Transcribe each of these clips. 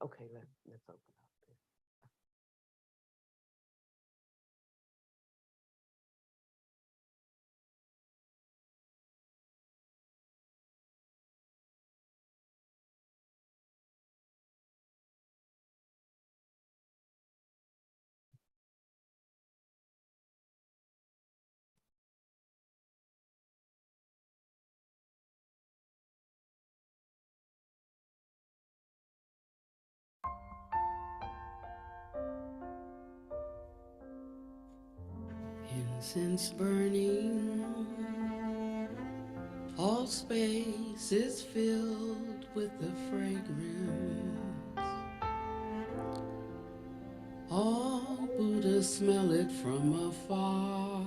Okay, let's open up this. Incense burning, all space is filled with the fragrance. All Buddhas smell it from afar.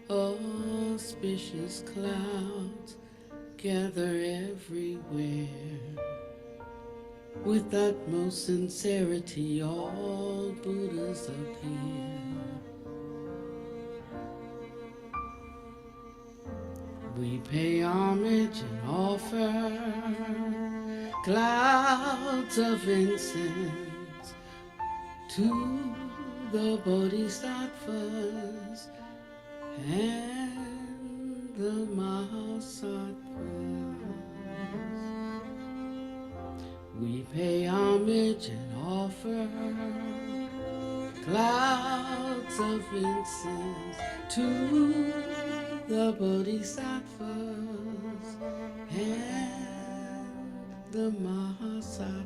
Auspicious clouds gather everywhere. With utmost sincerity, all Buddhas appear. We pay homage and offer clouds of incense to the Bodhisattvas and the Mahasattvas. We pay homage and offer clouds of incense to the Bodhisattvas and the Mahasattvas.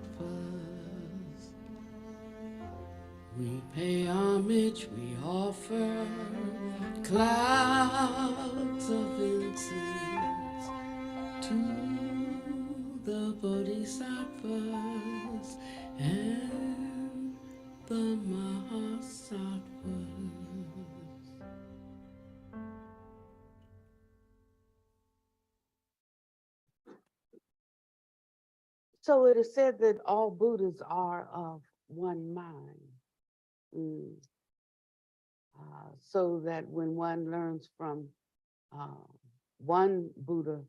We pay homage, we offer clouds of incense to the Bodhisattvas and the Mahasattvas. So it is said that all Buddhas are of one mind. Mm. So that when one learns from uh, one Buddha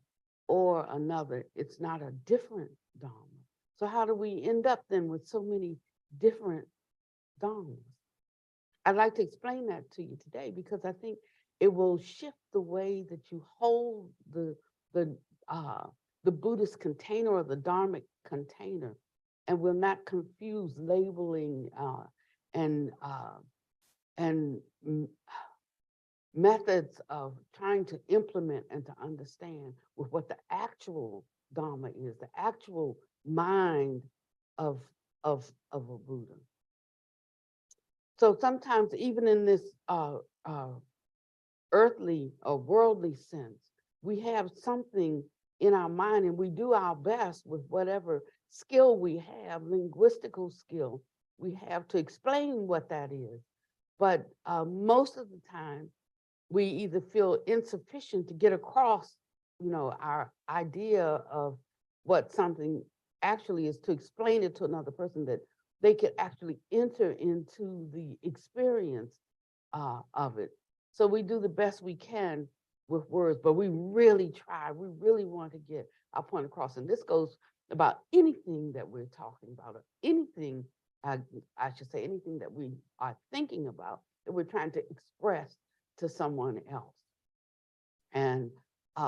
or another, it's not a different Dharma. So how do we end up then with so many different Dharmas? I'd like to explain that to you today because I think it will shift the way that you hold the uh, the Buddhist container or the Dharmic container, and will not confuse labeling and uh, and methods of trying to implement and to understand with what the actual Dharma is, the actual mind of of a Buddha. So sometimes even in this uh, earthly or worldly sense, we have something in our mind and we do our best with whatever skill we have, linguistical skill we have to explain what that is. But most of the time, we either feel insufficient to get across, our idea of what something actually is, to explain it to another person that they could actually enter into the experience of it. So we do the best we can with words, but we really try. We really want to get our point across. And this goes about anything that we're talking about, or anything, I should say, anything that we are thinking about, that we're trying to express to someone else. And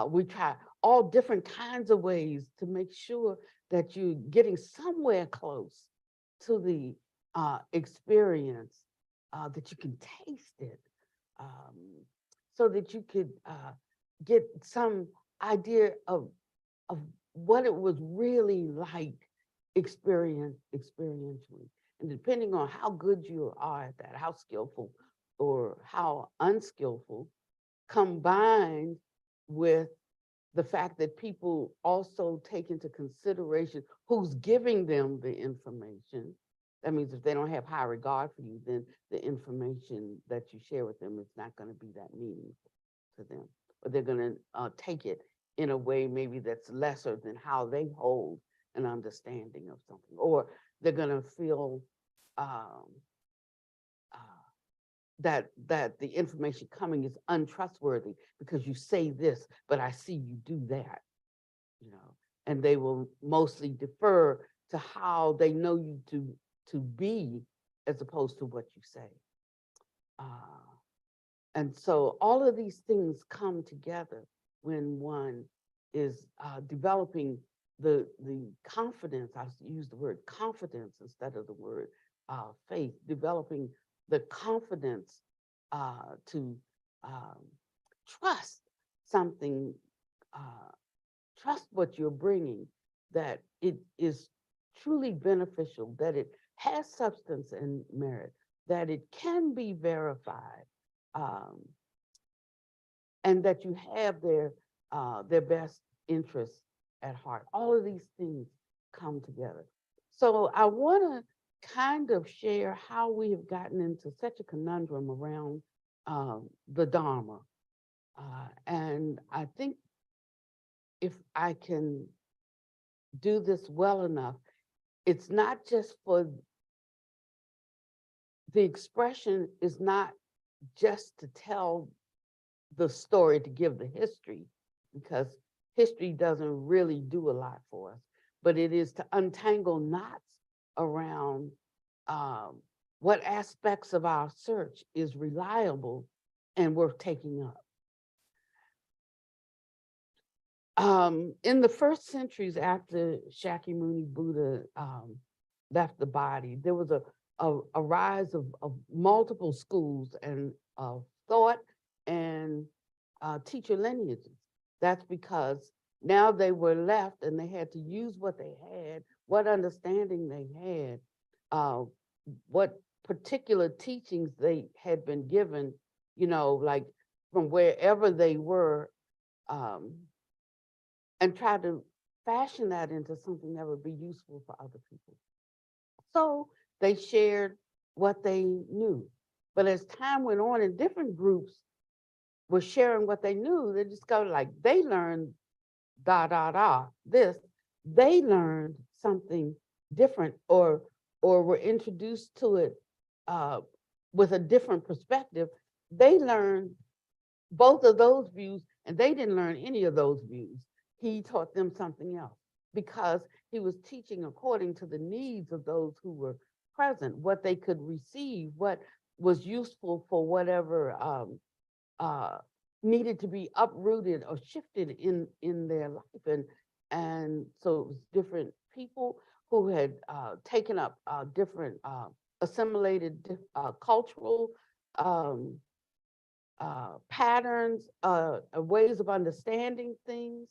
we try all different kinds of ways to make sure that you're getting somewhere close to the experience, that you can taste it, um, so that you could get some idea of what it was really like experientially. And depending on how good you are at that, how skillful or how unskillful, combined with the fact that people also take into consideration who's giving them the information. That means if they don't have high regard for you, then the information that you share with them is not going to be that meaningful to them. Or they're going to take it in a way maybe that's lesser than how they hold an understanding of something. Or they're going to feel um, uh, that the information coming is untrustworthy because you say this, but I see you do that, and they will mostly defer to how they know you to be as opposed to what you say. Uh, and so all of these things come together when one is developing the confidence. I use the word confidence instead of the word faith. Developing the confidence to um, trust something, uh, trust what you're bringing, that it is truly beneficial, that it has substance and merit, that it can be verified, um, and that you have their best interests at heart. All of these things come together. So I want to kind of share how we have gotten into such a conundrum around the Dharma. And I think if I can do this well enough, it's not just for the expression is not just to tell the story, to give the history, because history doesn't really do a lot for us, but it is to untangle knots around um, what aspects of our search is reliable and worth taking up. In the first centuries after Shakyamuni Buddha left the body, there was a rise of multiple schools and of thought and teacher lineages. That's because now they were left and they had to use what they had, what understanding they had, what particular teachings they had been given, like from wherever they were, um, and try to fashion that into something that would be useful for other people. So they shared what they knew. But as time went on and different groups were sharing what they knew, they discovered like they learned this, they learned something different or were introduced to it uh, with a different perspective. They learned both of those views and they didn't learn any of those views. He taught them something else because he was teaching according to the needs of those who were present, what they could receive, what was useful for whatever uh, needed to be uprooted or shifted in their life. And so it was different people who had taken up different assimilated cultural um, patterns, ways of understanding things.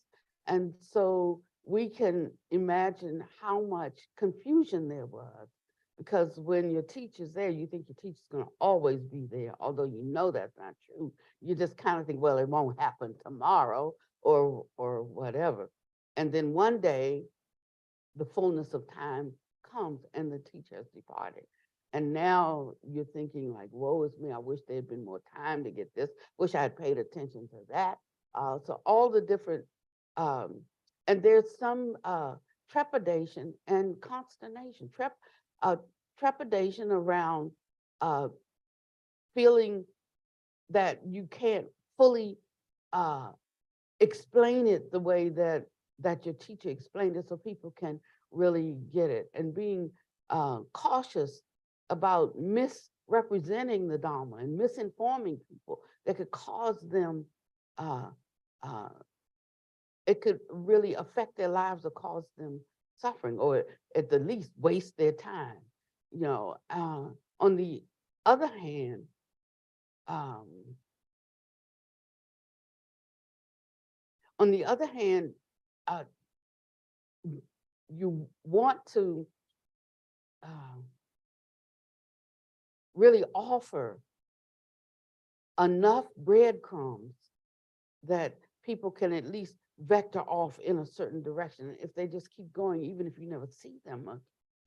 And so we can imagine how much confusion there was, because when your teacher's there, you think your teacher's going to always be there, although you know that's not true. You just kind of think, well, it won't happen tomorrow or whatever. And then one day, the fullness of time comes and the teacher has departed. And now you're thinking like, woe is me, I wish there had been more time to get this, wish I had paid attention to that. So all the different, um, and there's some trepidation and consternation, trepidation around uh, feeling that you can't fully uh, explain it the way that your teacher explained it so people can really get it, and being cautious about misrepresenting the Dharma and misinforming people that could cause them, uh, uh, it could really affect their lives or cause them suffering, or at the least waste their time. On the other hand, um, on the other hand, uh, you want to really offer enough breadcrumbs that people can at least vector off in a certain direction. If they just keep going, even if you never see them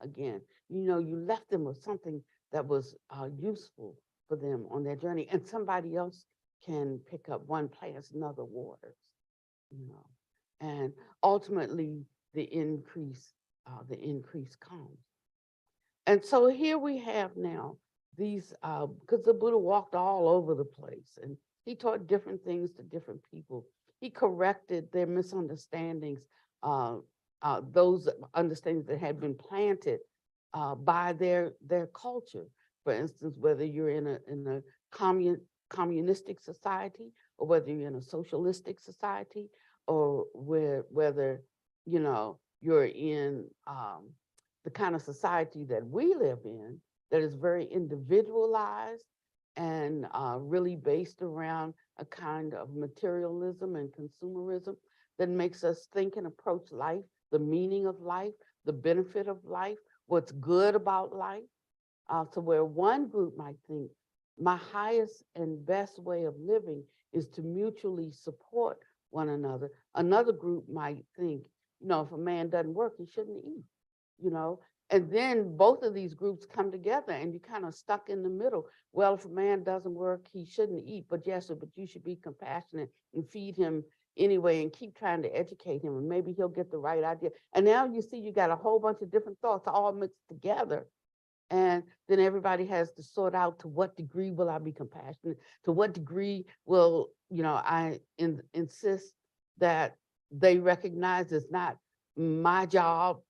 again, you left them with something that was useful for them on their journey, and somebody else can pick up. One plants another waters, and ultimately the increase comes. And so here we have now these, because the Buddha walked all over the place and he taught different things to different people. He corrected their misunderstandings uh, those understandings that had been planted by their culture. For instance, whether you're in a communistic society, or whether you're in a socialistic society, or whether you're in the kind of society that we live in, that is very individualized and really based around a kind of materialism and consumerism that makes us think and approach life, the meaning of life, the benefit of life, what's good about life. So where one group might think my highest and best way of living is to mutually support one another, another group might think, if a man doesn't work, he shouldn't eat, you know. And then both of these groups come together and you kind of stuck in the middle. Well, if a man doesn't work, he shouldn't eat, but yes, but you should be compassionate and feed him anyway and keep trying to educate him and maybe he'll get the right idea. And now you see you got a whole bunch of different thoughts all mixed together. And then everybody has to sort out, to what degree will I be compassionate? To what degree will, I insist that they recognize it's not my job,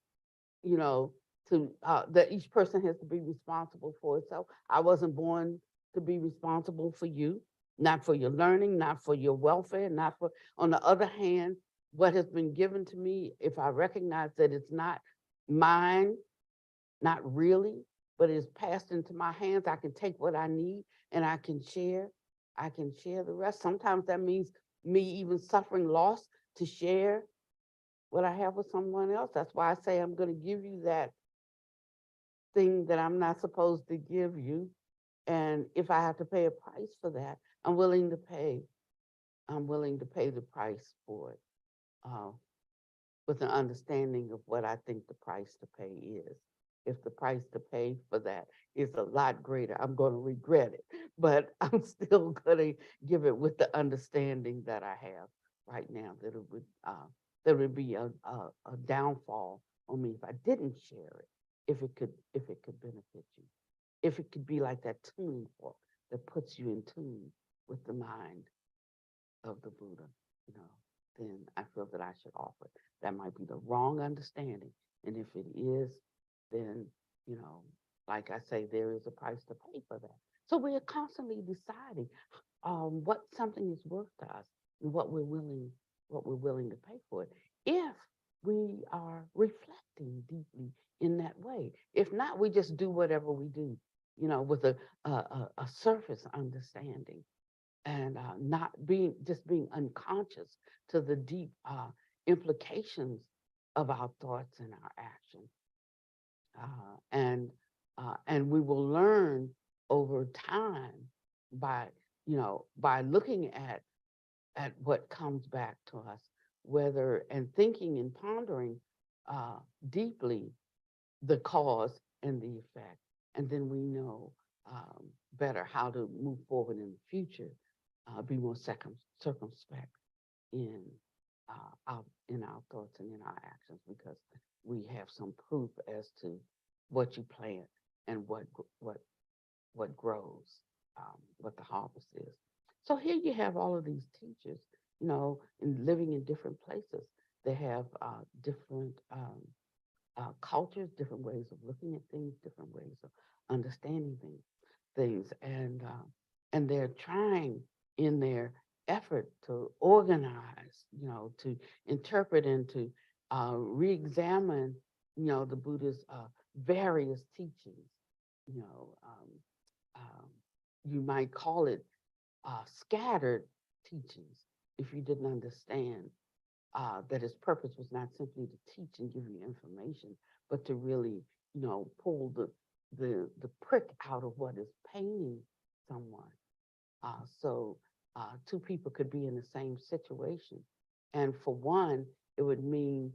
that each person has to be responsible for itself. I wasn't born to be responsible for you, not for your learning, not for your welfare, not for, on the other hand, what has been given to me, if I recognize that it's not mine, not really, but it's passed into my hands, I can take what I need and I can share. I can share the rest. Sometimes that means me even suffering loss to share what I have with someone else. That's why I say I'm going to give you that thing that I'm not supposed to give you. And if I have to pay a price for that, I'm willing to pay. I'm willing to pay the price for it, uh, with an understanding of what I think the price to pay is. If the price to pay for that is a lot greater, I'm going to regret it, but I'm still going to give it with the understanding that I have right now, that it would be a downfall on me if I didn't share it. If it could benefit you, if it could be like that tuning fork that puts you in tune with the mind of the Buddha, you know, then I feel that I should offer it. That might be the wrong understanding. And if it is, then, like I say, there is a price to pay for that. So we are constantly deciding what something is worth to us and what we're willing to pay for it. If we are reflecting deeply in that way. If not, we just do whatever we do, with a surface understanding and not being unconscious to the deep implications of our thoughts and our actions. And we will learn over time by by looking at what comes back to us, whether and thinking and pondering deeply the cause and the effect, and then we know better how to move forward in the future, be more circumspect in our thoughts and in our actions, because we have some proof as to what you plant and what grows, what the harvest is. So here you have all of these teachers, in living in different places. They have different cultures, different ways of looking at things, different ways of understanding things, and they're trying in their effort to organize, to interpret and to re-examine, the Buddha's various teachings. You know, you might call it scattered teachings if you didn't understand that his purpose was not simply to teach and give you information, but to really, pull the prick out of what is paining someone. So two people could be in the same situation, and for one, it would mean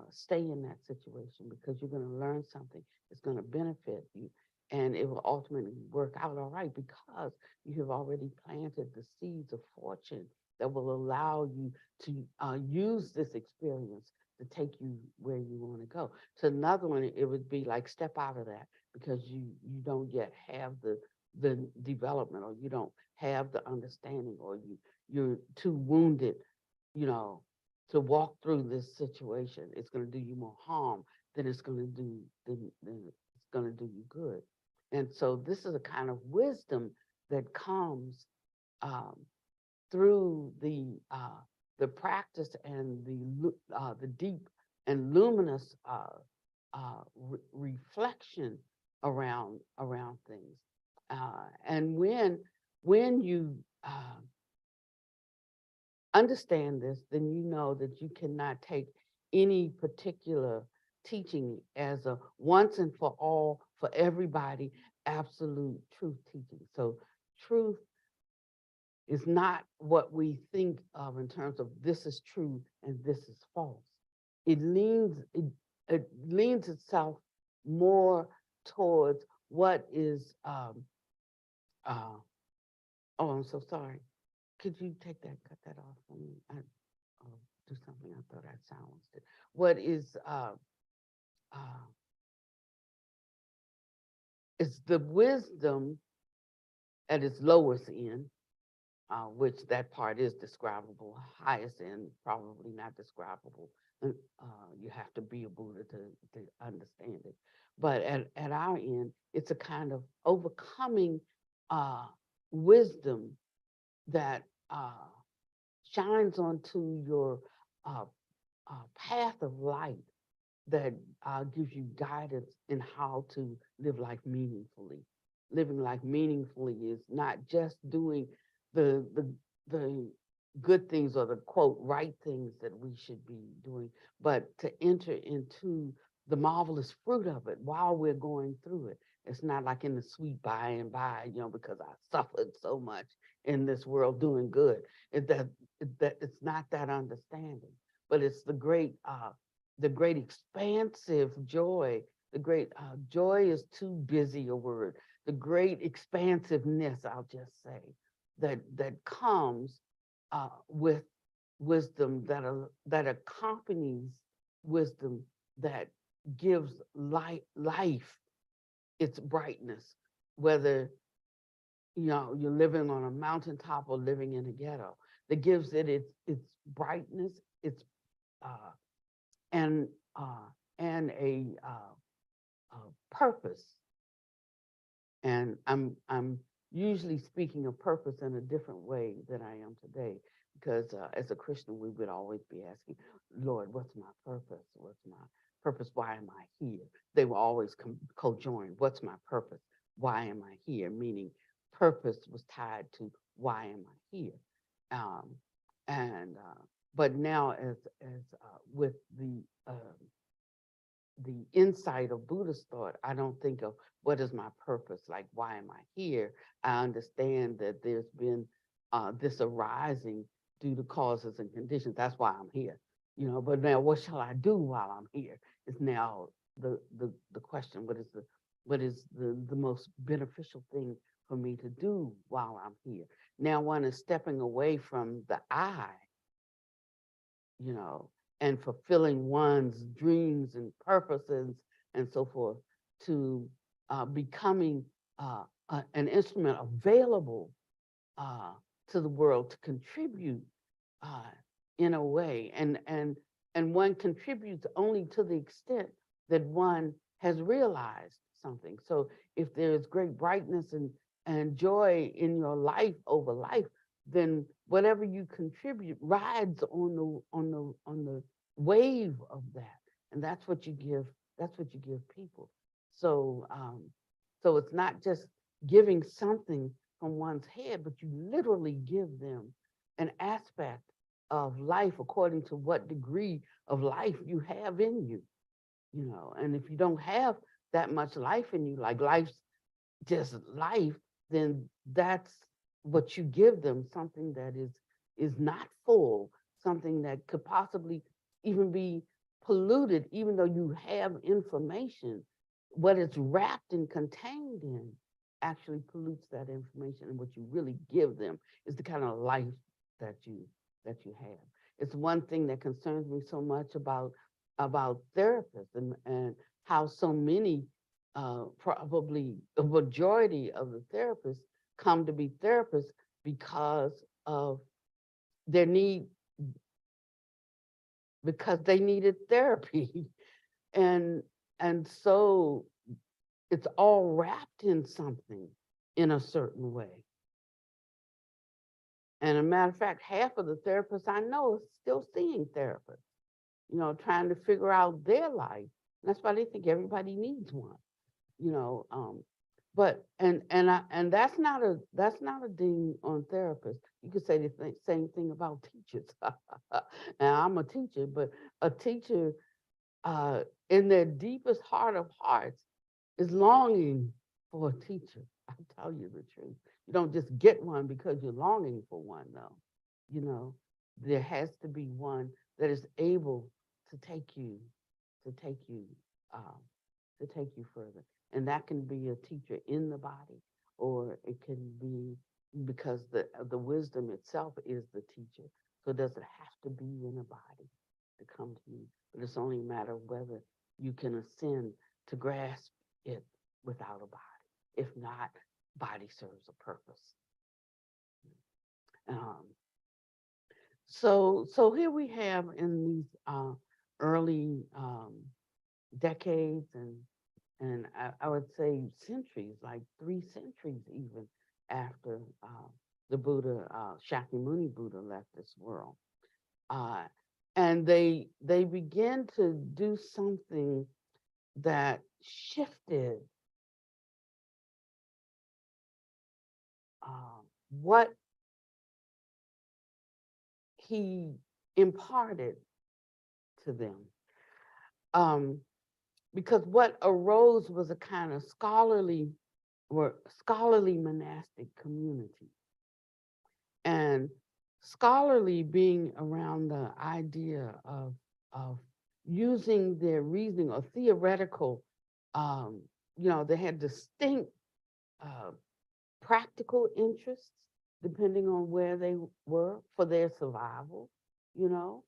stay in that situation because you're going to learn something. It's going to benefit you, and it will ultimately work out all right because you have already planted the seeds of fortune that will allow you to use this experience to take you where you want to go. To another one, it would be like step out of that because you don't yet have the development, or you don't have the understanding, or you're too wounded, you know, to walk through this situation. It's going to do you more harm than it's going to do than it's going to do you good. And so this is a kind of wisdom that comes um, through the practice and the deep and luminous reflection around things. And when you understand this, then you know that you cannot take any particular teaching as a once and for all, for everybody, absolute truth teaching. So truth is not what we think of in terms of this is true and this is false. It leans itself more towards what is uh, oh, I'm so sorry. Could you cut that off for me? Do something. I thought I silenced it. What uh, is the wisdom at its lowest end, which that part is describable. Highest end, probably not describable. You have to be a Buddha to understand it. But at our end, it's a kind of overcoming uh, wisdom that shines onto your uh, path of light that gives you guidance in how to live life meaningfully. Living life meaningfully is not just doing the good things or the quote right things that we should be doing, but to enter into the marvelous fruit of it while we're going through it. It's not like in the sweet by and by, because I suffered so much in this world doing good. It's not that understanding, but it's the great expansive joy. The great joy is too busy a word. The great expansiveness, I'll just say, that comes with wisdom that accompanies wisdom that gives life its brightness, whether you're living on a mountaintop or living in a ghetto, that gives it its brightness, its uh, and and a purpose. And I'm usually speaking of purpose in a different way than I am today, because as a Christian, we would always be asking, Lord, what's my purpose? What's my purpose? Why am I here? They were always co-joined. What's my purpose? Why am I here? Meaning purpose was tied to why am I here? Um, and but now as with the insight of Buddhist thought, I don't think of what is my purpose, like why am I here? I understand that there's been this arising due to causes and conditions. That's why I'm here, But now, what shall I do while I'm here? Is now the question. What is the most beneficial thing for me to do while I'm here? Now, one is stepping away from the I, you know, and fulfilling one's dreams and purposes and so forth, to becoming an instrument available uh, to the world to contribute uh, in a way. And one contributes only to the extent that one has realized something. So if there's great brightness and joy in your life over life, then whatever you contribute rides on the wave of that, and that's what you give. That's what you give people. So so it's not just giving something from one's head, but you literally give them an aspect of life according to what degree of life you have in you. And if you don't have that much life in you, like life's just life, then that's what you give them, something that is not full, something that could possibly even be polluted, even though you have information. What it's wrapped and contained in actually pollutes that information, and what you really give them is the kind of life that you have. It's one thing that concerns me so much about therapists and how so many probably the majority of the therapists come to be therapists because of their need because they needed therapy. and and so it's all wrapped in something in a certain way. And a matter of fact, half of the therapists I know are still seeing therapists, trying to figure out their life. And that's why they think everybody needs one, you know. But and that's not a ding on therapists. You could say the same thing about teachers. Now I'm a teacher, but a teacher, uh, in their deepest heart of hearts, is longing for a teacher. I'll tell you the truth. You don't just get one because you're longing for one, though. You know, there has to be one that is able to take you, to take you, um, to take you further. And that can be a teacher in the body, or it can be because the wisdom itself is the teacher. So it doesn't have to be in a body to come to you, but it's only a matter of whether you can ascend to grasp it without a body. If not, body serves a purpose. Um, so here we have in these early decades and I would say centuries, like 3 centuries even after the Buddha, Shakyamuni Buddha left this world. Uh, and they began to do something that shifted what he imparted to them. Um, because what arose was a kind of scholarly monastic community. And scholarly being around the idea of using their reasoning or theoretical, um, they had distinct uh, practical interests depending on where they were for their survival, you know,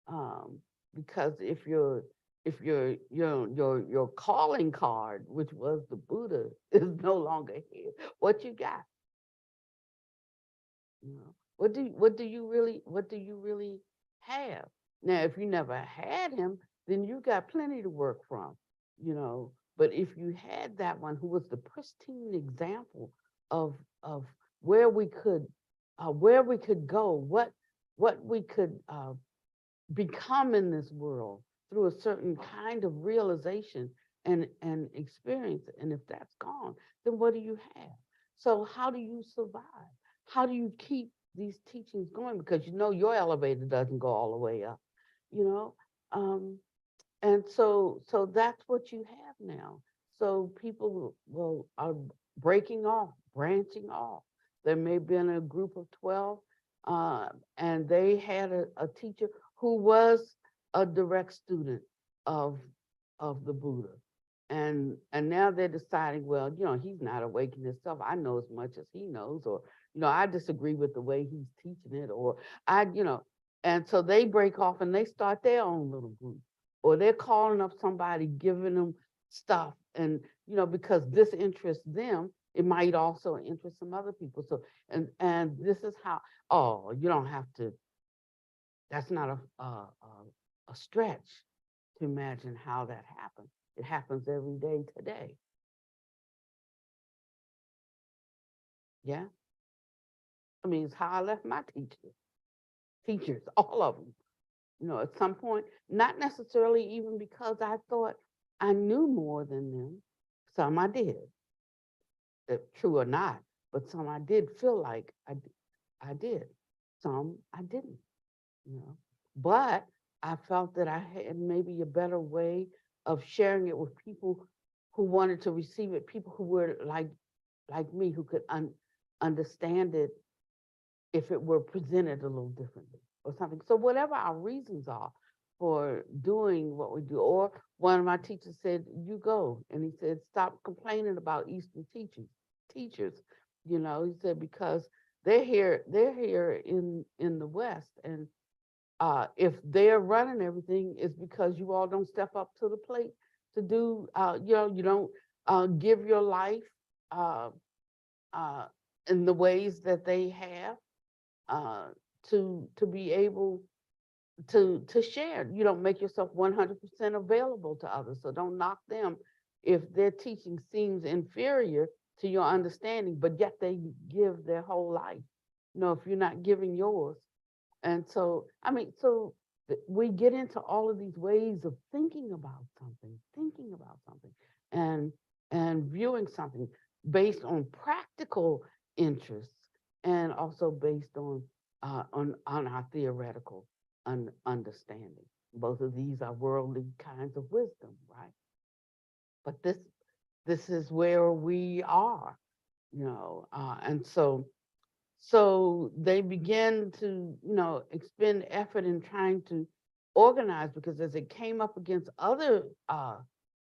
um, because if your calling card, which was the Buddha, is no longer here, what you got? What do you really have? Now, if you never had him, then you got plenty to work from, you know. But if you had that one who was the pristine example of of where we could go, what we could become in this world through a certain kind of realization and experience. And if that's gone, then what do you have? So how do you survive? How do you keep these teachings going? Because your elevator doesn't go all the way up, you know? Um, and so that's what you have now. So people will are breaking off, branching off. There may have been a group of 12, uh, and they had a teacher who was a direct student of of the Buddha. And now they're deciding, well, he's not awakening himself. I know as much as he knows, or I disagree with the way he's teaching it, or and so they break off and they start their own little group, or they're calling up somebody, giving them stuff, and because this interests them, it might also interest some other people. So and this is how. Oh, you don't have to. That's not a stretch to imagine how that happens. It happens every day today. Yeah, I mean, it's how I left my teachers, all of them. At some point, not necessarily even because I thought I knew more than them. Some I did, true or not, but some I did feel like I did. Some I didn't, you know. But I felt that I had maybe a better way of sharing it with people who wanted to receive it, people who were like me, who could understand it if it were presented a little differently or something. So whatever our reasons are for doing what we do, or one of my teachers said, "You go," and he said, "Stop complaining about Eastern teachers." He said, because they're here in the West, and if they're running everything, it's because you all don't step up to the plate to do. You don't give your life uh, uh, in the ways that they have uh, to be able to share. You don't make yourself 100% available to others. So don't knock them if their teaching seems inferior to your understanding, but yet they give their whole life. If you're not giving yours. And so, I mean, we get into all of these ways of thinking about something, and viewing something based on practical interests, and also based on our theoretical understanding. Both of these are worldly kinds of wisdom, right? But this is where we are, and so they began to, expend effort in trying to organize, because as it came up against other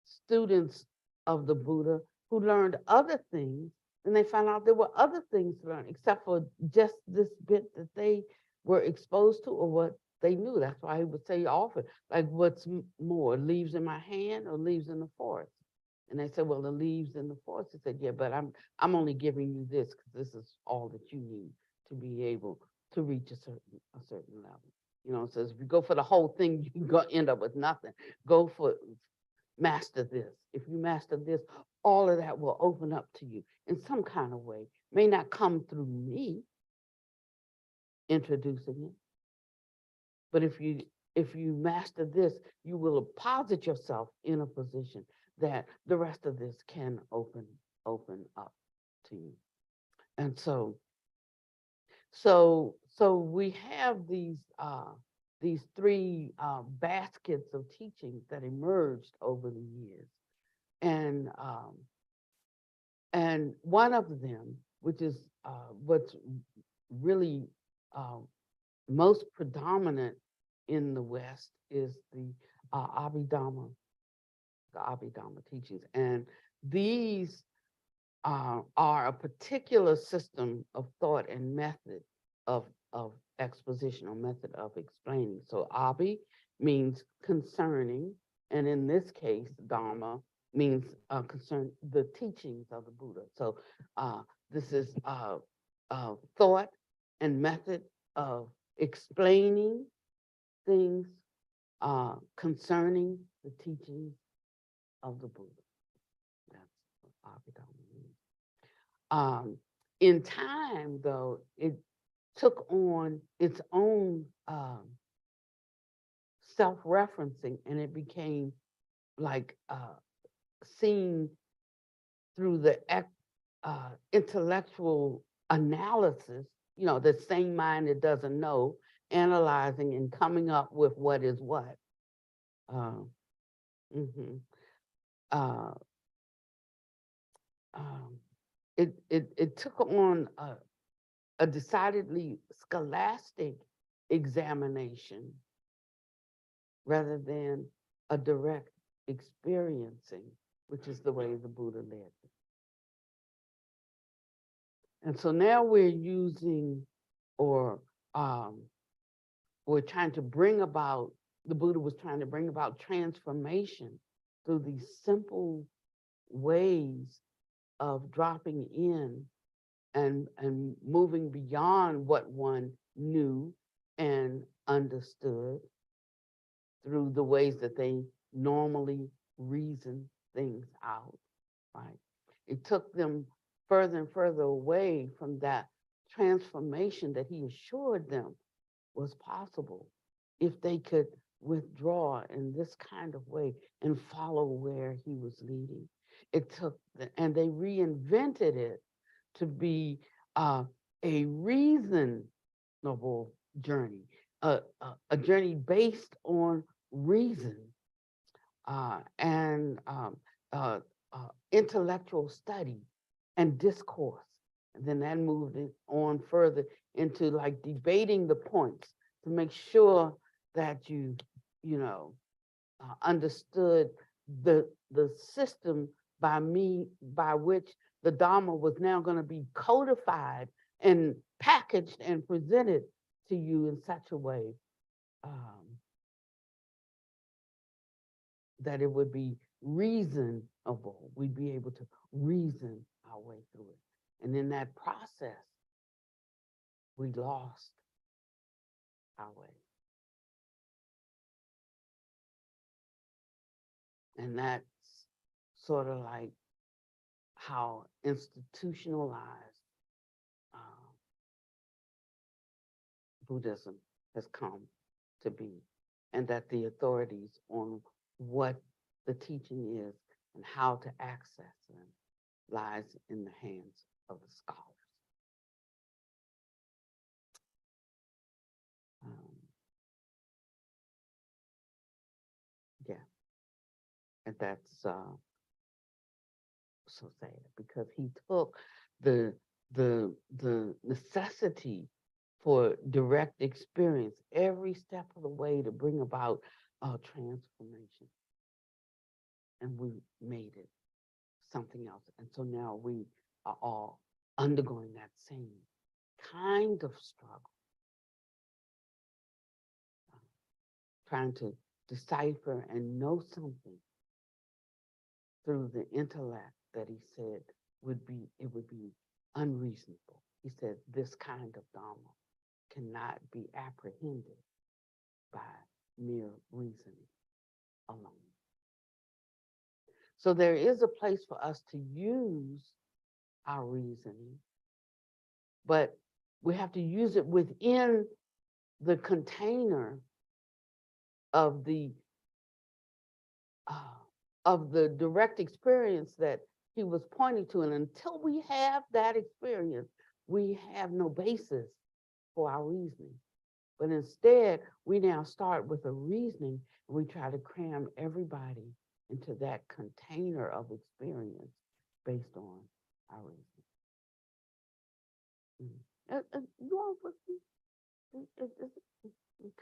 students of the Buddha who learned other things, and they found out there were other things to learn except for just this bit that they were exposed to or what they knew. That's why he would say often, like, what's more, leaves in my hand or leaves in the forest? And they said, well, the leaves in the forest. He said, yeah, but I'm only giving you this because this is all that you need to be able to reach a certain level. It says if you go for the whole thing, you can end up with nothing. Go for master this. If you master this, all of that will open up to you in some kind of way. May not come through me introducing it, but if you master this, you will posit yourself in a position that the rest of this can open up to you. And so we have these three baskets of teachings that emerged over the years, and one of them, which is what's really most predominant in the West, is the Abhidharma, teachings, and these are a particular system of thought and method of exposition, or method of explaining. So Abhi means concerning, and in this case, Dharma means concern the teachings of the Buddha. So this is thought and method of explaining things concerning the teachings of the Buddha. That's what Abhidharma means. In time, though, it took on its own self-referencing, and it became like seen through the intellectual analysis, the same mind that doesn't know, analyzing and coming up with what is what. Mhm. Uh, um, it took on a decidedly scholastic examination rather than a direct experiencing, which is the way the Buddha led it. And so now we're using, or we're trying to bring about, the Buddha was trying to bring about transformation through these simple ways of dropping in and moving beyond what one knew and understood through the ways that they normally reason things out, right? It took them further and further away from that transformation that he assured them was possible if they could withdraw in this kind of way and follow where he was leading. It took, and they reinvented it to be a reasonable journey, a journey based on reason and intellectual study and discourse. And then that moved it on further into like debating the points to make sure that understood the system by which the Dharma was now going to be codified and packaged and presented to you in such a way that it would be reasonable. We'd be able to reason our way through it. And in that process, we lost our way. And that's sort of like how institutionalized uh, Buddhism has come to be, and that the authorities on what the teaching is and how to access them lies in the hands of the scholars. Um, yeah, and that's so sad because he took the the necessity for direct experience every step of the way to bring about transformation, and we made it something else. And so now we are all undergoing that same kind of struggle, trying to decipher and know something through the intellect that he said it would be unreasonable. He said this kind of Dharma cannot be apprehended by mere reasoning alone. So there is a place for us to use our reasoning, but we have to use it within the container of the direct experience that he was pointing to. And until we have that experience, we have no basis for our reasoning. But instead, we now start with a reasoning and we try to cram everybody into that container of experience based on our reasoning. You all with me? Okay.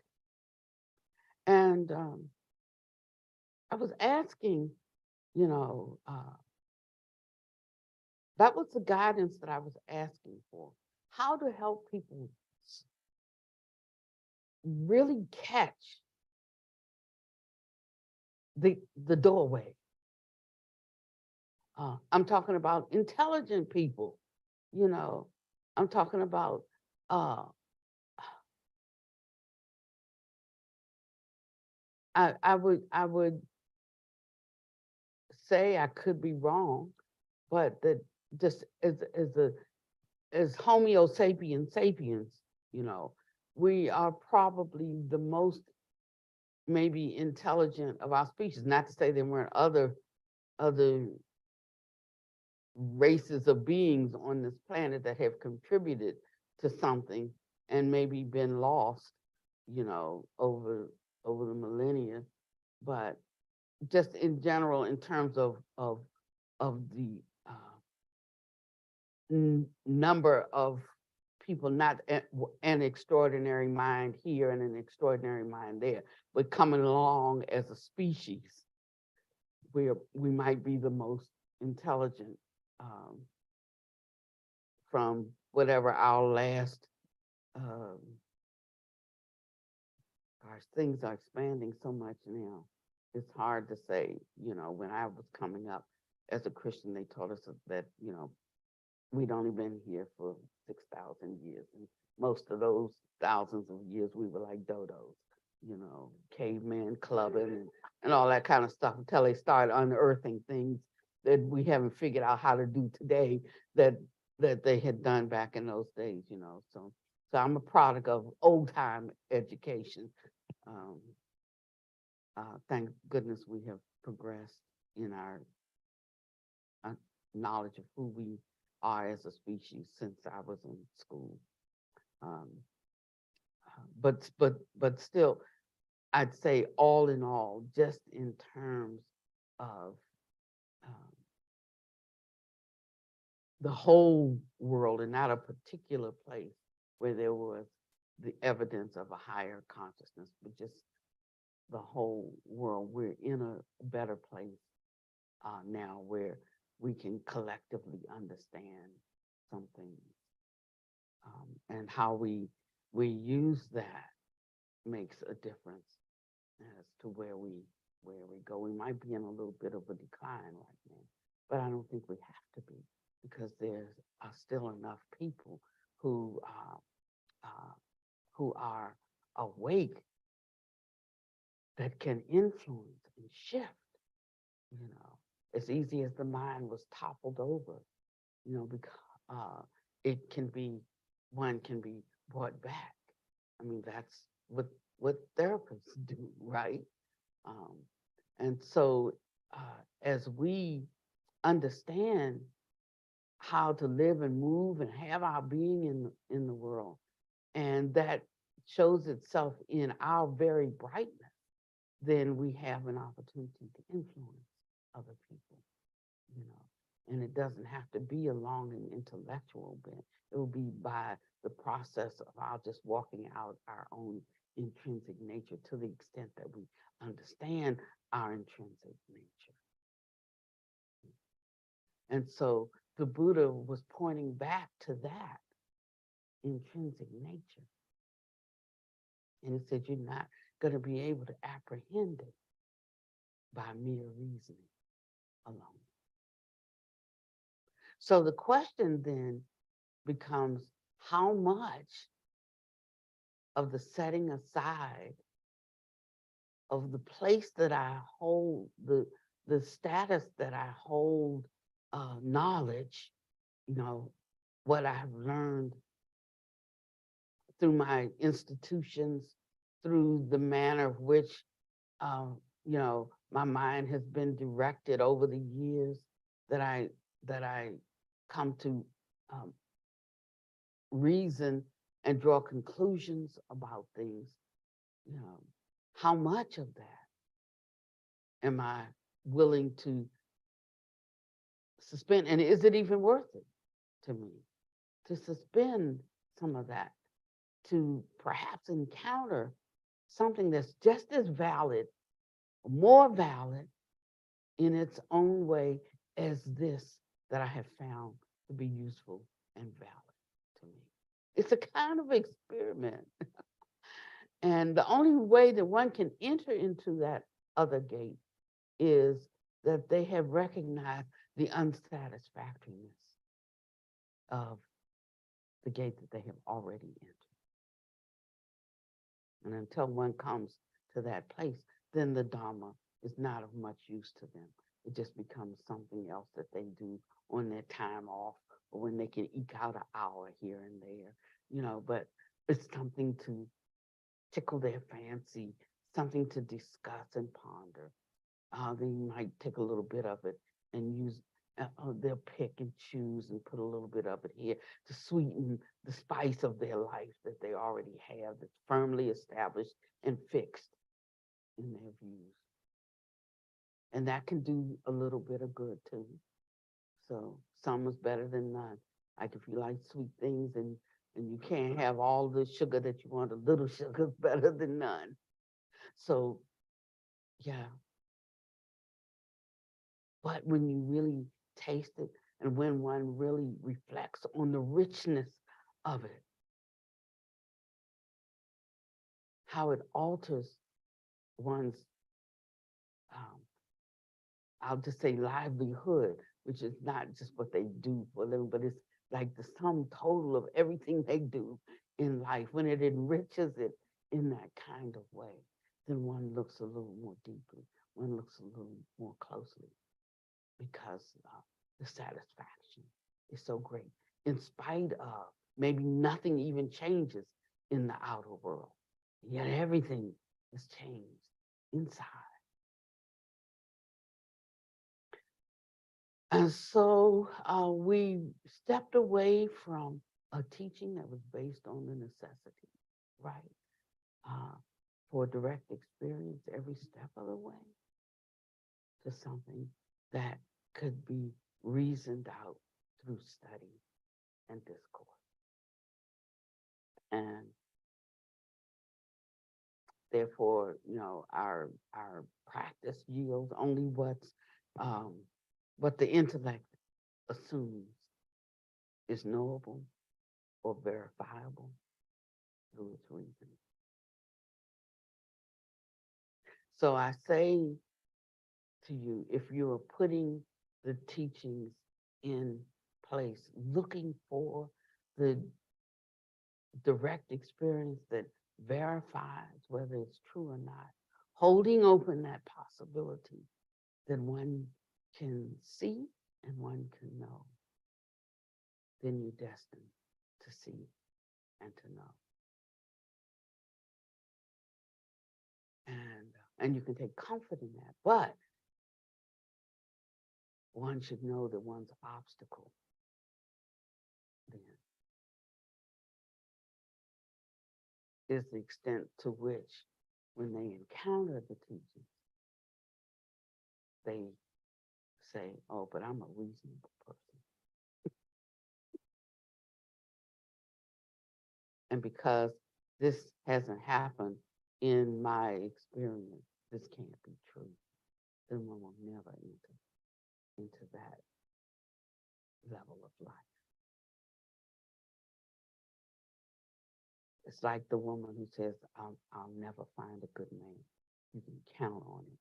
And I was asking, you know, that was the guidance that I was asking for. How to help people really catch the doorway. I'm talking about intelligent people, you know. I'm talking about I would say, I could be wrong, but that just as Homo sapiens sapiens, you know, we are probably the most maybe intelligent of our species. Not to say there weren't other races of beings on this planet that have contributed to something and maybe been lost, you know, over the millennia. But just in general, in terms of the number of people, not an extraordinary mind here and an extraordinary mind there, but coming along as a species, we might be the most intelligent from whatever our last, um, gosh, things are expanding so much now. It's hard to say, you know, when I was coming up as a Christian, they told us that, you know, we'd only been here for 6,000 years. And most of those thousands of years, we were like dodos, you know, caveman clubbing and all that kind of stuff until they started unearthing things that we haven't figured out how to do today that they had done back in those days, you know. So I'm a product of old time education. Um, thank goodness we have progressed in our knowledge of who we are as a species since I was in school. Um, but still, I'd say all in all, just in terms of um, the whole world and not a particular place where there was the evidence of a higher consciousness, but just the whole world, we're in a better place now where we can collectively understand something, and how we use that makes a difference as to where we go. We might be in a little bit of a decline right now, but I don't think we have to be, because there are still enough people who are awake that can influence and shift you know, as easy as the mind was toppled over, because it can be, one can be brought back. I mean, that's what therapists do, right? Um, and so as we understand how to live and move and have our being in the world, and that shows itself in our very brightness, then we have an opportunity to influence other people, you know. And it doesn't have to be along an intellectual bent. It will be by the process of our just walking out our own intrinsic nature to the extent that we understand our intrinsic nature. And so the Buddha was pointing back to that intrinsic nature. And he said, you're not going to be able to apprehend it by mere reasoning alone. So the question then becomes, how much of the setting aside of the place that I hold, the status that I hold knowledge, what I've learned through my institutions, through the manner of which, my mind has been directed over the years, that I come to reason and draw conclusions about things. How much of that am I willing to suspend? And is it even worth it to me to suspend some of that, to perhaps encounter something that's just as valid, more valid in its own way as this that I have found to be useful and valid to me? It's a kind of experiment. And the only way that one can enter into that other gate is that they have recognized the unsatisfactoriness of the gate that they have already entered. And until one comes to that place, then the Dharma is not of much use to them. It just becomes something else that they do on their time off, or when they can eke out an hour here and there, but it's something to tickle their fancy, something to discuss and ponder. They might take a little bit of it and use, they'll pick and choose and put a little bit of it here to sweeten the spice of their life that they already have, that's firmly established and fixed in their views. And that can do a little bit of good too. So some is better than none. Like if you like sweet things and you can't have all the sugar that you want, a little sugar is better than none. So yeah. But when you really taste it, and when one really reflects on the richness of it, how it alters one's, I'll just say livelihood, which is not just what they do for a living, but it's like the sum total of everything they do in life. When it enriches it in that kind of way, then one looks a little more deeply, one looks a little more closely, because the satisfaction is so great, in spite of maybe nothing even changes in the outer world, yet everything is changed inside. And so we stepped away from a teaching that was based on the necessity, right? For direct experience every step of the way, to something that could be reasoned out through study and discourse. And therefore, our practice yields only what the intellect assumes is knowable or verifiable through its reasoning. So I say to you, if you are putting the teachings in place, looking for the direct experience that verifies whether it's true or not, holding open that possibility then one can see and one can know. Then you're destined to see and to know. And you can take comfort in that, but one should know that one's obstacle then is the extent to which when they encounter the teachings, they say, oh, but I'm a reasonable person. And because this hasn't happened in my experience, this can't be true. Then one will never enter into that level of life. It's like the woman who says, I'll never find a good man. You can count on it.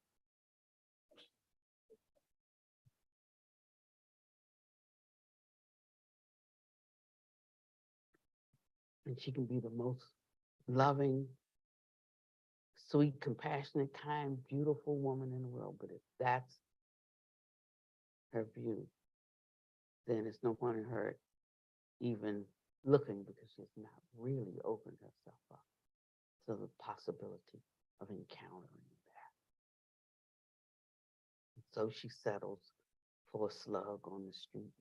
And she can be the most loving, sweet, compassionate, kind, beautiful woman in the world. But if that's her view, then it's no point in her even looking, because she's not really opened herself up to the possibility of encountering that. And so she settles for a slug on the street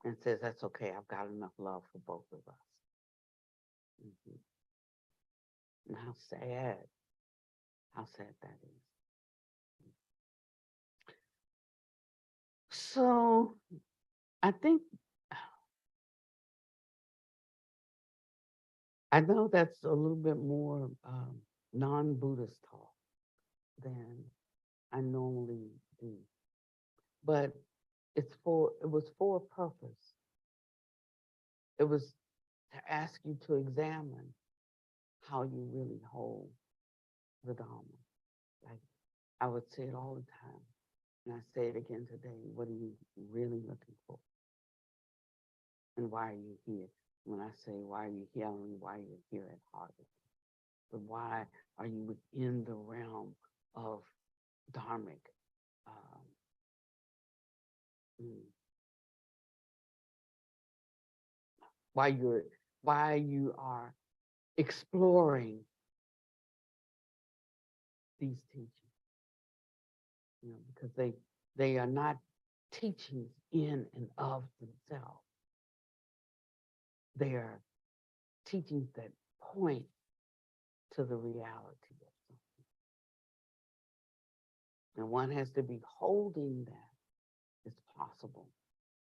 and says, that's okay, I've got enough love for both of us. Mm-hmm. And how sad that is. So I think, I know that's a little bit more non-Buddhist talk than I normally do, but it was for a purpose. It was to ask you to examine how you really hold the Dharma. Like I would say it all the time, and I say it again today. What are you really looking for? And why are you here? When I say why are you here, I mean why you're here at Harvard. But why are you within the realm of dharmic? Why you are exploring these teachings, because they are not teachings in and of themselves. They are teachings that point to the reality of something. And one has to be holding that it's possible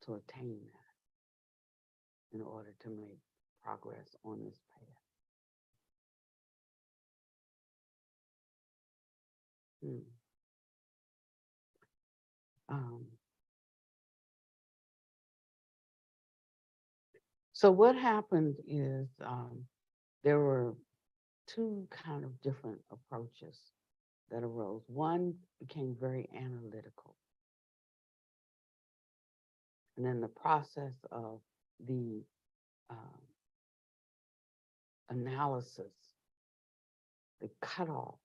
to attain that in order to make progress on this path. So what happened is there were two kind of different approaches that arose. One became very analytical. And then the process of the analysis, the cutoff,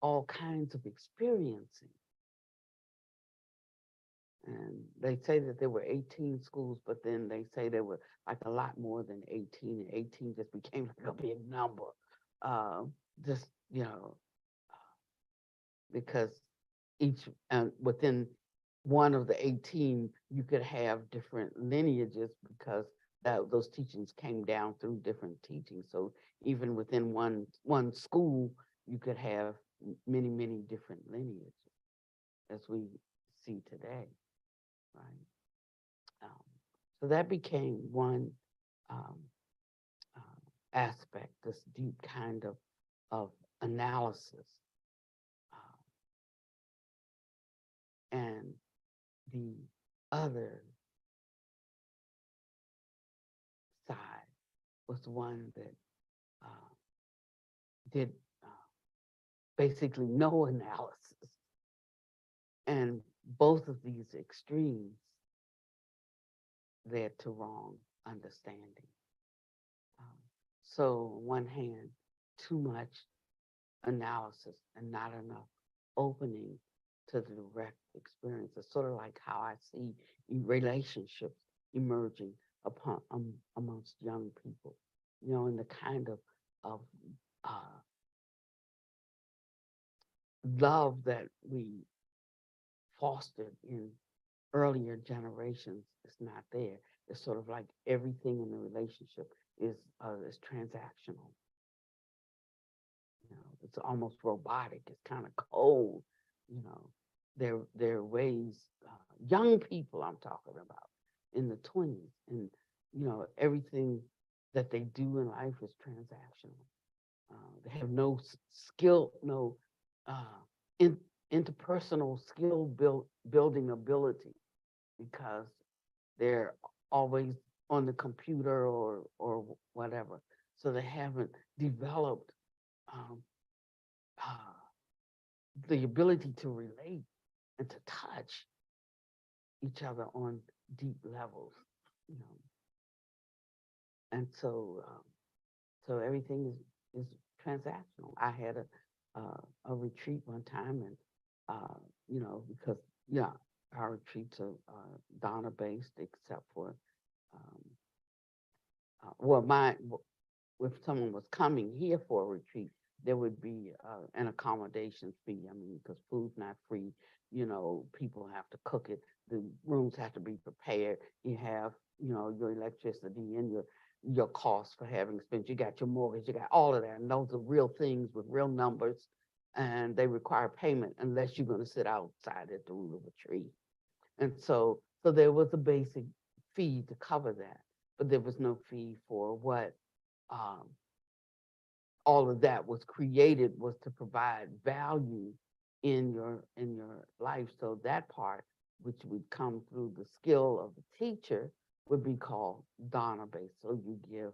all kinds of experiencing. And they say that there were 18 schools, but then they say there were like a lot more than 18, and 18 just became like a big number. Just, because each, within one of the 18, you could have different lineages because those teachings came down through different teachings. So even within one school, you could have many, many different lineages, as we see today, right? So that became one aspect, this deep kind of analysis. And the other side was one that did basically no analysis. And both of these extremes led to wrong understanding. So on one hand, too much analysis and not enough opening to the direct experience. It's sort of like how I see relationships emerging amongst young people, and the kind of uh, love that we fostered in earlier generations is not there. It's sort of like everything in the relationship is transactional. It's almost robotic. It's kind of cold. You know, there are ways, young people I'm talking about in the 20s, and everything that they do in life is transactional. They have no skill, no uh, in, interpersonal skill building ability because they're always on the computer or whatever. So they haven't developed um, uh, the ability to relate and to touch each other on deep levels, you know. And so everything is transactional. I had a retreat one time, and because our retreats are Dharma based, except for um, well, if someone was coming here for a retreat, there would be an accommodation fee. I mean, because food's not free, people have to cook it. The rooms have to be prepared. You have, your electricity and your costs for having spent. You got your mortgage, you got all of that. And those are real things with real numbers. And they require payment unless you're going to sit outside at the root of a tree. And so there was a basic fee to cover that, but there was no fee for what um, all of that was created was to provide value in your life. So that part, which would come through the skill of the teacher, would be called Dharma based. So you give,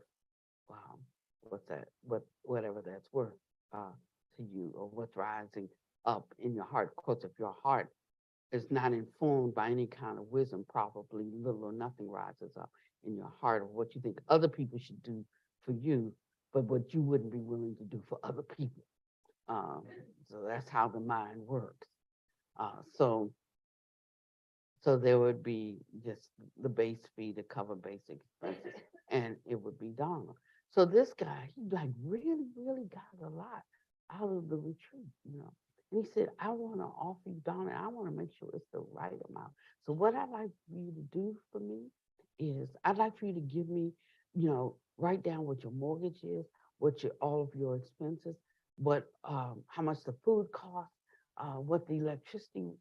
whatever that's worth to you, or what's rising up in your heart. Of course, if your heart is not informed by any kind of wisdom, probably little or nothing rises up in your heart of what you think other people should do for you, but what you wouldn't be willing to do for other people. So that's how the mind works. So there would be just the base fee to cover basic expenses, and it would be Dharma. So this guy, he like really, really got a lot out of the retreat. And he said, I want to offer you Dharma, and I want to make sure it's the right amount. So what I'd like for you to do for me is I'd like for you to give me, write down what your mortgage is, all of your expenses, how much the food costs, what the electricity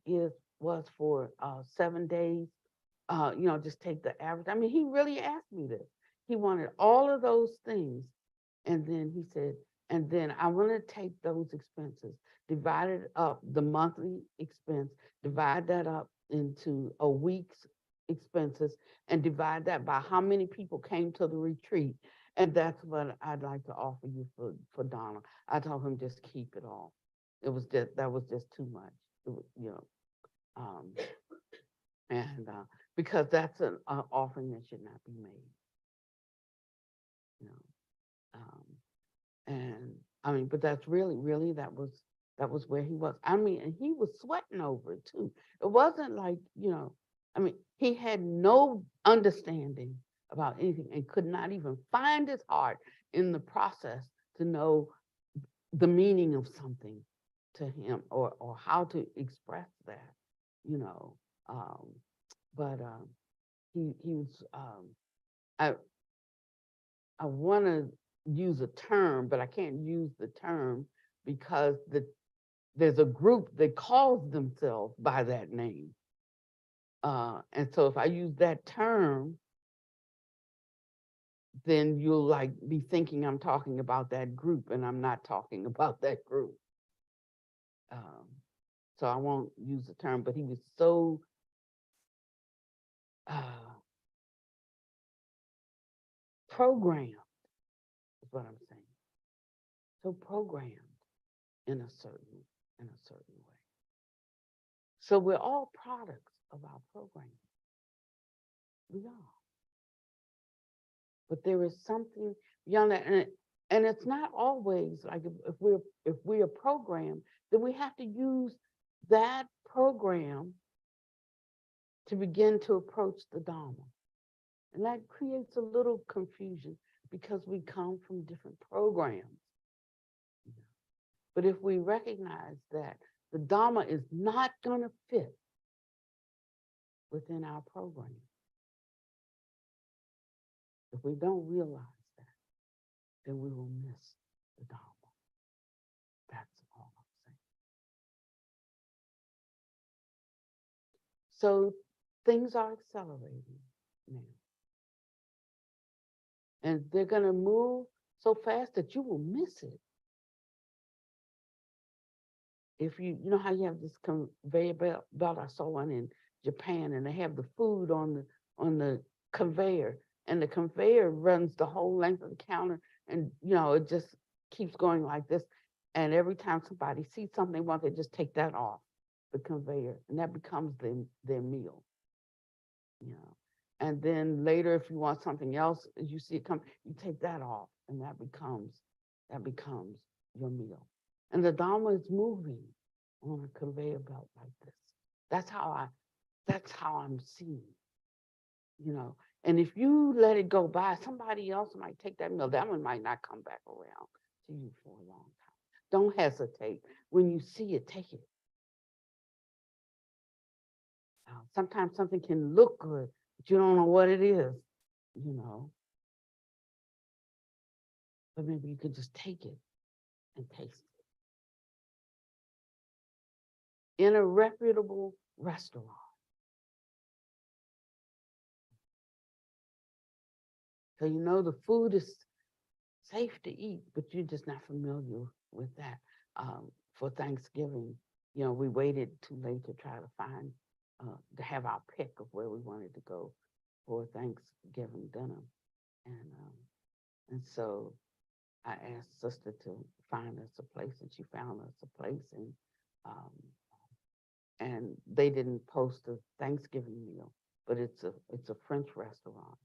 was for 7 days. Just take the average. I mean, he really asked me this. He wanted all of those things. And then he said, and then I want to take those expenses, divide it up, the monthly expense, divide that up into a week's expenses, and divide that by how many people came to the retreat. And that's what I'd like to offer you for Donna. I told him just keep it all. That was just too much. It was, um, and because that's an offering that should not be made. You know, and I mean, but that's really that was where he was. I mean, and he was sweating over it too. It wasn't like, I mean, he had no understanding about anything and could not even find his heart in the process to know the meaning of something to him, or how to express that, you know. But he was I want to use a term, but I can't use the term because there's a group that calls themselves by that name. And so if I use that term, then you'll like be thinking I'm talking about that group, and I'm not talking about that group. So I won't use the term, but he was so programmed, is what I'm saying. So programmed in a certain way. So we're all products of our programming. We are. But there is something beyond that. And it's not always like if we're programmed, then we have to use that program to begin to approach the Dharma. And that creates a little confusion because we come from different programs. But if we recognize that the Dharma is not going to fit within our program, if we don't realize that, then we will miss the Dharma. That's all I'm saying. So things are accelerating now. And they're going to move so fast that you will miss it. If you know how you have this conveyor belt, I saw one in Japan, and they have the food on the conveyor, and the conveyor runs the whole length of the counter, and it just keeps going like this. And every time somebody sees something they want, they just take that off the conveyor, and that becomes their meal. And then later, if you want something else, as you see it come, you take that off, and that becomes your meal. And the Dharma is moving on a conveyor belt like this. That's how I'm seeing, And if you let it go by, somebody else might take that meal. That one might not come back around to you for a long time. Don't hesitate. When you see it, take it. Sometimes something can look good, but you don't know what it is, But maybe you could just take it and taste it. In a reputable restaurant. So the food is safe to eat, but you're just not familiar with that. For Thanksgiving, we waited too late to try to find, to have our pick of where we wanted to go for Thanksgiving dinner. And so I asked Sister to find us a place, and she found us a place, and they didn't post a Thanksgiving meal, but it's a French restaurant.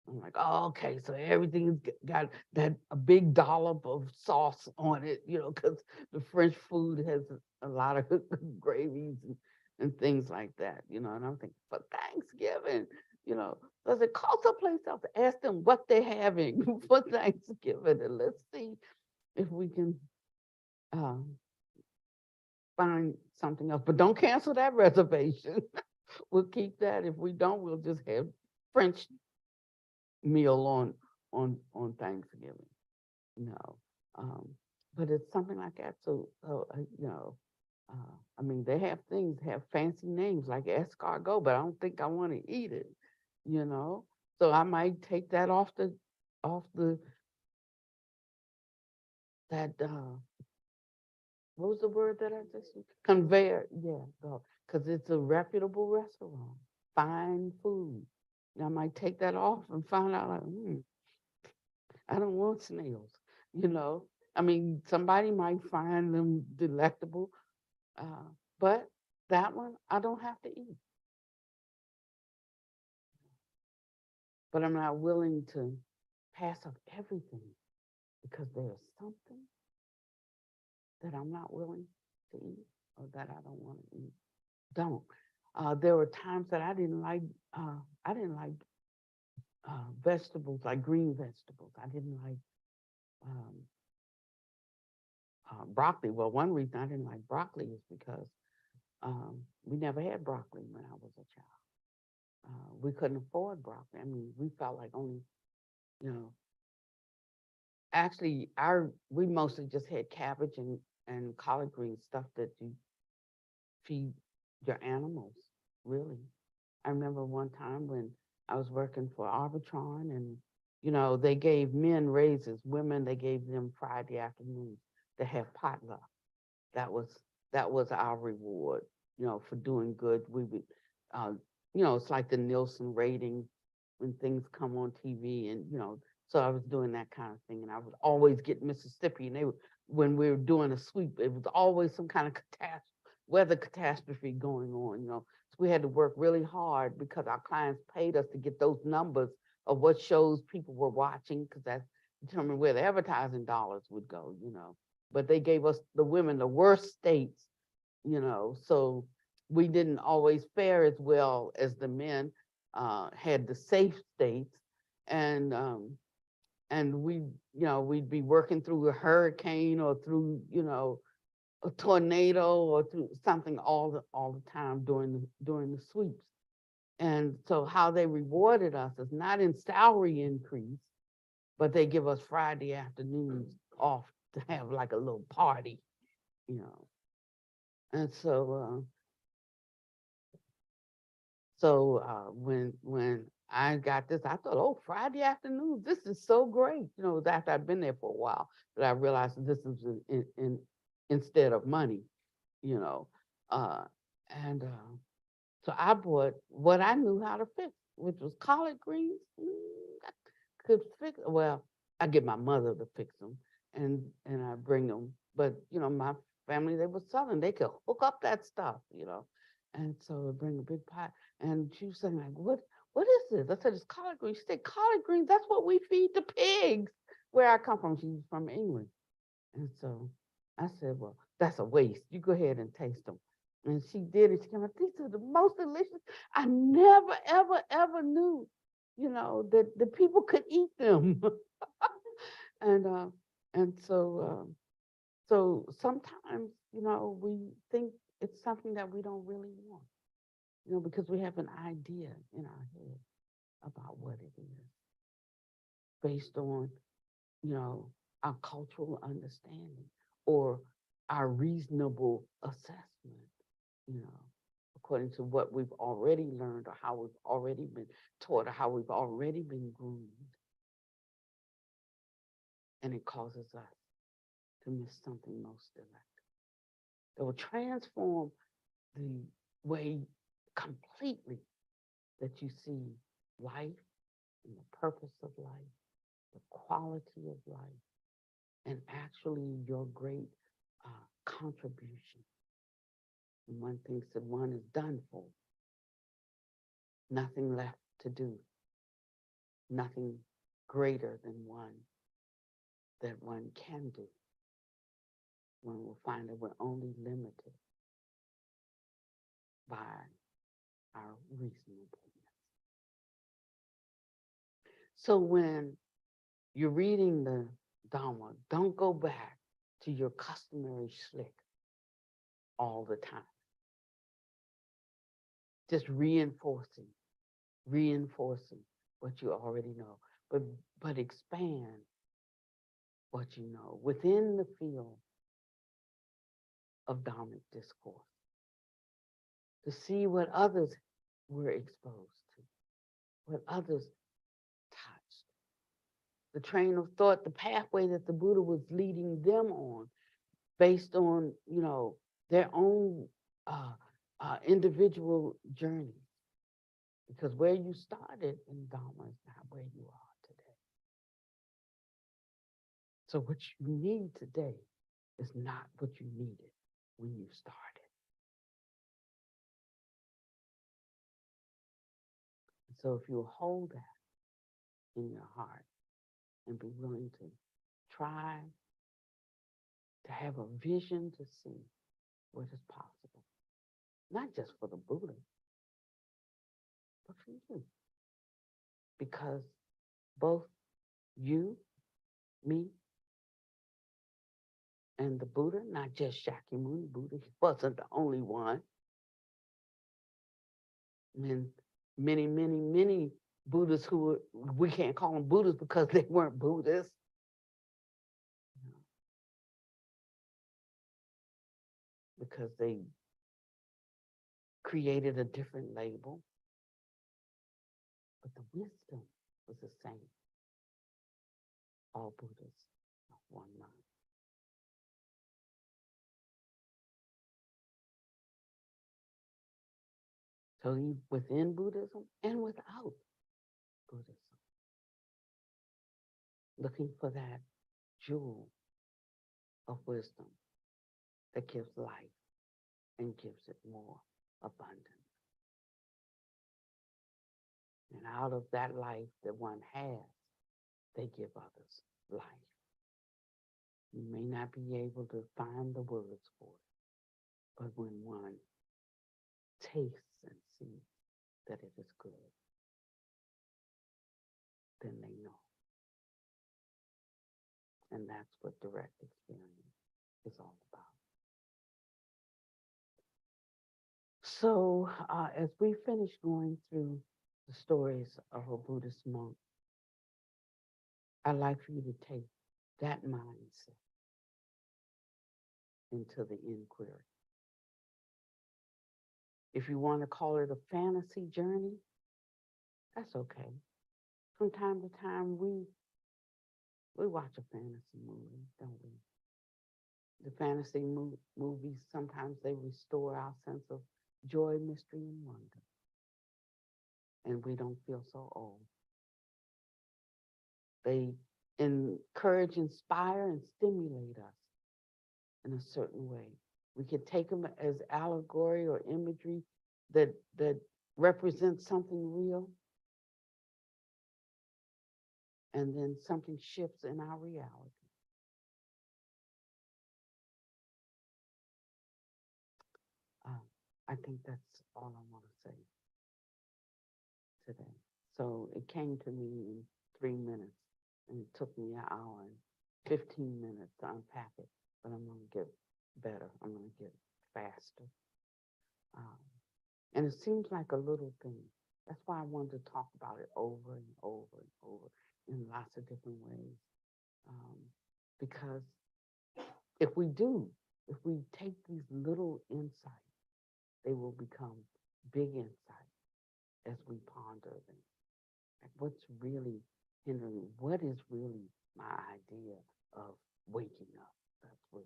I'm like, oh, okay, so everything's got a big dollop of sauce on it, because the French food has a lot of gravies and things like that, and I'm thinking, for Thanksgiving, does it call someplace else? Ask them what they're having for Thanksgiving, and let's see if we can find something else. But don't cancel that reservation. We'll keep that. If we don't, we'll just have French meal on Thanksgiving. But it's something like that. So I mean, they have things have fancy names like escargot, but I don't think I want to eat it. So I might take that off the that what was the word that I just used? Conveyor? Yeah, because it's a reputable restaurant, fine food. I might take that off and find out, like, I don't want snails, I mean, somebody might find them delectable, but that one I don't have to eat. But I'm not willing to pass up everything because there's something that I'm not willing to eat or that I don't want to eat. Don't. There were times that I didn't like vegetables, like green vegetables. I didn't like broccoli. Well, one reason I didn't like broccoli is because we never had broccoli when I was a child. We couldn't afford broccoli. I mean, we felt like only, actually we mostly just had cabbage and collard green, stuff that you feed your animals, really. I remember one time when I was working for Arbitron, and they gave men raises, women they gave them Friday afternoons to have potluck. That was our reward, for doing good. We would, it's like the Nielsen rating when things come on TV, and so I was doing that kind of thing, and I would always get Mississippi, and when we were doing a sweep, it was always some kind of weather catastrophe going on, So we had to work really hard because our clients paid us to get those numbers of what shows people were watching, because determine where the advertising dollars would go, but they gave us the women the worst states, so we didn't always fare as well as the men, had the safe states, and we, we'd be working through a hurricane or through, a tornado or through something all the time during the sweeps. And so how they rewarded us is not in salary increase, but they give us Friday afternoons off to have like a little party, you know. And when I got this, I thought, oh, Friday afternoon, this is so great. It was after I'd been there for a while that I realized that this is instead of money, you know. Uh, and so I bought what I knew how to fix, which was collard greens. I could fix. Well, I get my mother to fix them, and I bring them. But my family, they were Southern. They could hook up that stuff. And so I bring a big pot. And she was saying, like, what is this? I said, it's collard greens. She said, collard greens, that's what we feed the pigs. Where I come from, she's from England. And so I said, well, that's a waste. You go ahead and taste them. And she did it. She came like, these are the most delicious. I never, ever, ever knew, that the people could eat them. and uh, and so sometimes, we think it's something that we don't really want, because we have an idea in our head about what it is based on, our cultural understanding or our reasonable assessment, you know, according to what we've already learned or how we've already been taught or how we've already been groomed. And it causes us to miss something most electric that will transform the way completely that you see life and the purpose of life, the quality of life, and actually your great contribution. And one thinks that one is done for, nothing left to do, nothing greater than one that one can do. One will find that we're only limited by our reasonableness. So when you're reading the Dharma, don't go back to your customary slick all the time. Just reinforcing what you already know, but expand what you know within the field of Dharmic discourse, to see what others were exposed to, what others touched, the train of thought, the pathway that the Buddha was leading them on based on, their own individual journey. Because where you started in Dharma is not where you are today. So what you need today is not what you needed when you started. So if you hold that in your heart and be willing to try to have a vision to see what is possible, not just for the Buddha, but for you. Because both you, me, and the Buddha, not just Shakyamuni Buddha, he wasn't the only one. And many, many, many Buddhas who we can't call them Buddhas because they weren't Buddhists. Because they created a different label. But the wisdom was the same. All Buddhas of one mind. So within Buddhism and without Buddhism, looking for that jewel of wisdom that gives life and gives it more abundance. And out of that life that one has, they give others. life. You may not be able to find the words for it, but when one tastes and sees that it is good, then they know. And that's what direct experience is all about. So as we finish going through the stories of a Buddhist monk, I'd like for you to take that mindset into the inquiry. If you want to call it a fantasy journey, that's okay. From time to time, we watch a fantasy movie, don't we? The fantasy movies, sometimes they restore our sense of joy, mystery, and wonder. And we don't feel so old. They encourage, inspire, and stimulate us in a certain way. We could take them as allegory or imagery that represents something real, and then something shifts in our reality. I think that's all I want to say today. So it came to me in 3 minutes, and it took me an hour and 15 minutes to unpack it, but I'm going to get better. I'm going to get faster. And it seems like a little thing. That's why I wanted to talk about it over and over and over in lots of different ways. Because if we take these little insights, they will become big insights as we ponder them. Like what's really hindering? What is really my idea of waking up? That's what.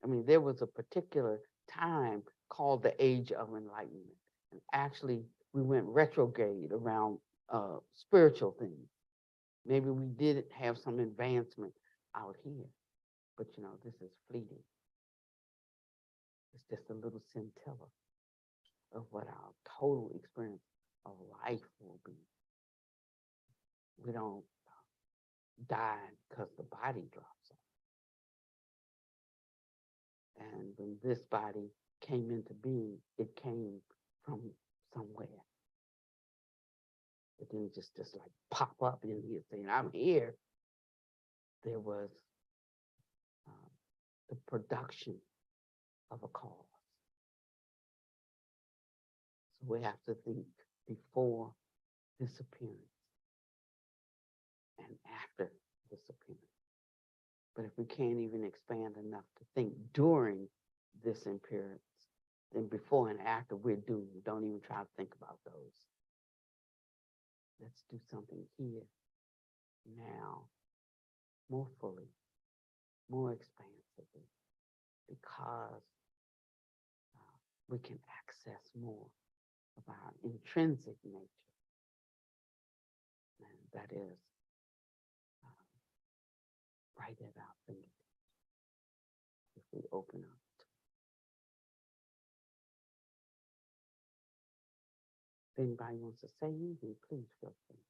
I mean, there was a particular time called the Age of Enlightenment, and actually we went retrograde around spiritual things. Maybe we did have some advancement out here, but this is fleeting. It's just a little scintilla of what our total experience of life will be. We don't die because the body drops off. And when this body came into being, it came from somewhere. It didn't just like pop up in here saying, I'm here. There was the production of a cause. So we have to think before disappearance and after disappearance. But if we can't even expand enough to think during this appearance, then before and after we're doomed. Don't even try to think about those. Let's do something here, now, more fully, more expansively, because we can access more of our intrinsic nature. And that is right at our fingertips if we open up. If anybody wants to say anything, please feel free.